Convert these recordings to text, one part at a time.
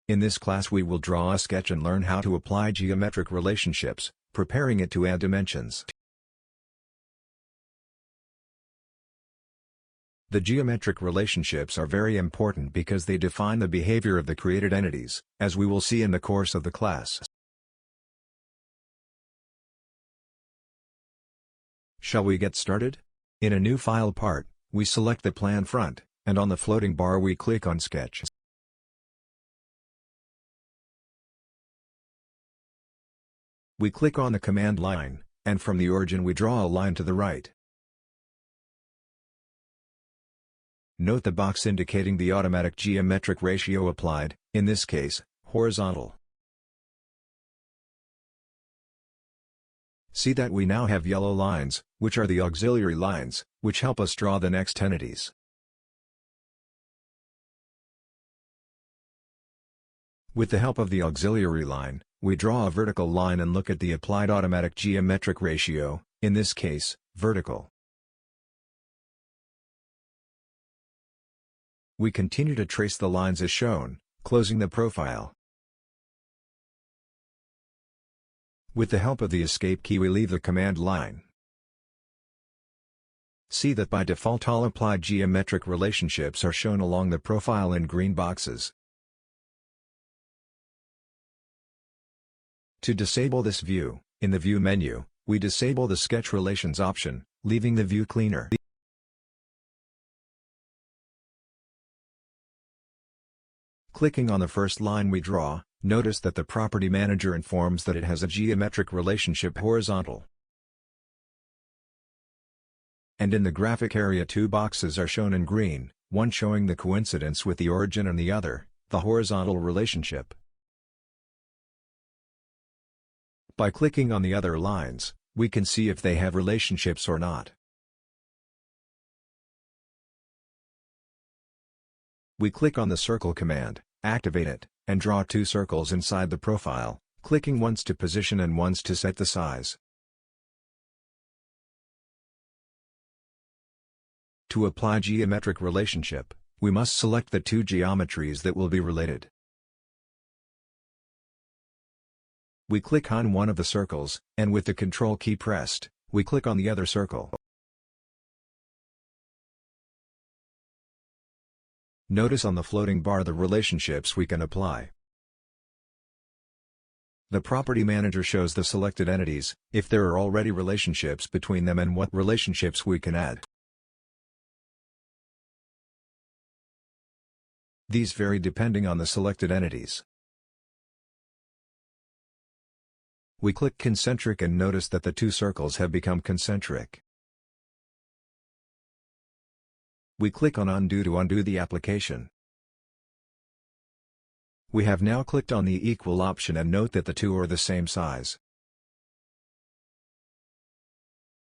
In this class we will draw a sketch and learn how to apply geometric relationships, preparing it to add dimensions. The geometric relationships are very important because they define the behavior of the created entities, as we will see in the course of the class. Shall we get started? In a new file part, we select the plan front, and on the floating bar we click on Sketch. We click on the command line, and from the origin we draw a line to the right. Note the box indicating the automatic geometric ratio applied, in this case, horizontal. See that we now have yellow lines, which are the auxiliary lines, which help us draw the next entities. With the help of the auxiliary line, we draw a vertical line and look at the applied automatic geometric ratio, in this case, vertical. We continue to trace the lines as shown, closing the profile. With the help of the escape key we leave the command line. See that by default all applied geometric relationships are shown along the profile in green boxes. To disable this view, in the View menu, we disable the Sketch Relations option, leaving the view cleaner. Clicking on the first line we draw, notice that the Property Manager informs that it has a geometric relationship horizontal. And in the graphic area two boxes are shown in green, one showing the coincidence with the origin and the other, the horizontal relationship. By clicking on the other lines, we can see if they have relationships or not. We click on the circle command, activate it, and draw two circles inside the profile, clicking once to position and once to set the size. To apply geometric relationship, we must select the two geometries that will be related. We click on one of the circles, and with the Control key pressed, we click on the other circle. Notice on the floating bar the relationships we can apply. The Property Manager shows the selected entities, if there are already relationships between them and what relationships we can add. These vary depending on the selected entities. We click concentric and notice that the two circles have become concentric. We click on Undo to undo the application. We have now clicked on the Equal option and note that the two are the same size.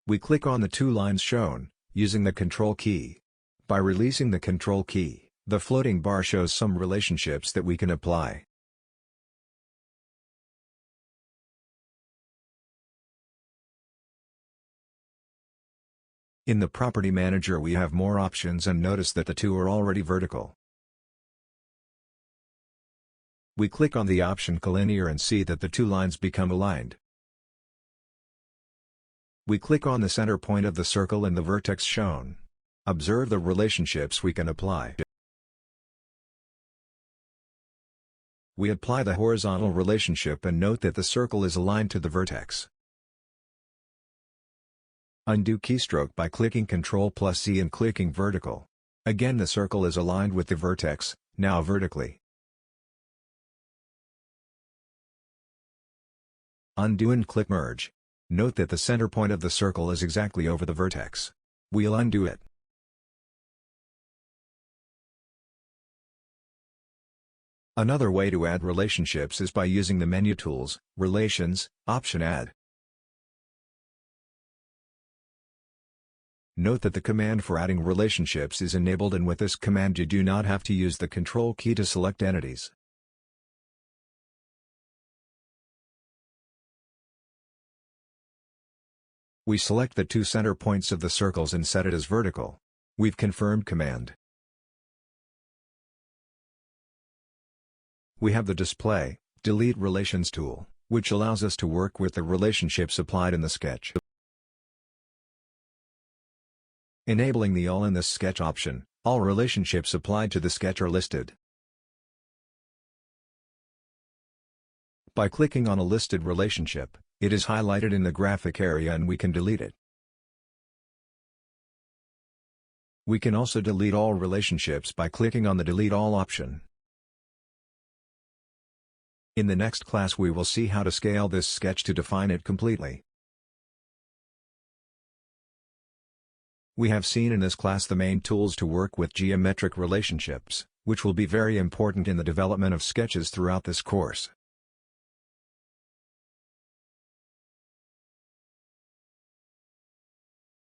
We click on the two lines shown, using the Control key. By releasing the Control key, the floating bar shows some relationships that we can apply. In the Property Manager we have more options and notice that the two are already vertical. We click on the option Collinear and see that the two lines become aligned. We click on the center point of the circle and the vertex shown. Observe the relationships we can apply. We apply the horizontal relationship and note that the circle is aligned to the vertex. Undo keystroke by clicking Ctrl+C and clicking vertical. Again the circle is aligned with the vertex, now vertically. Undo and click Merge. Note that the center point of the circle is exactly over the vertex. We'll undo it. Another way to add relationships is by using the menu tools, Relations, option Add. Note that the command for adding relationships is enabled, and with this command you do not have to use the Control key to select entities. We select the two center points of the circles and set it as vertical. We've confirmed command. We have the Display, Delete Relations tool, which allows us to work with the relationships applied in the sketch. Enabling the All in this sketch option, all relationships applied to the sketch are listed. By clicking on a listed relationship, it is highlighted in the graphic area and we can delete it. We can also delete all relationships by clicking on the Delete All option. In the next class we will see how to scale this sketch to define it completely. We have seen in this class the main tools to work with geometric relationships, which will be very important in the development of sketches throughout this course.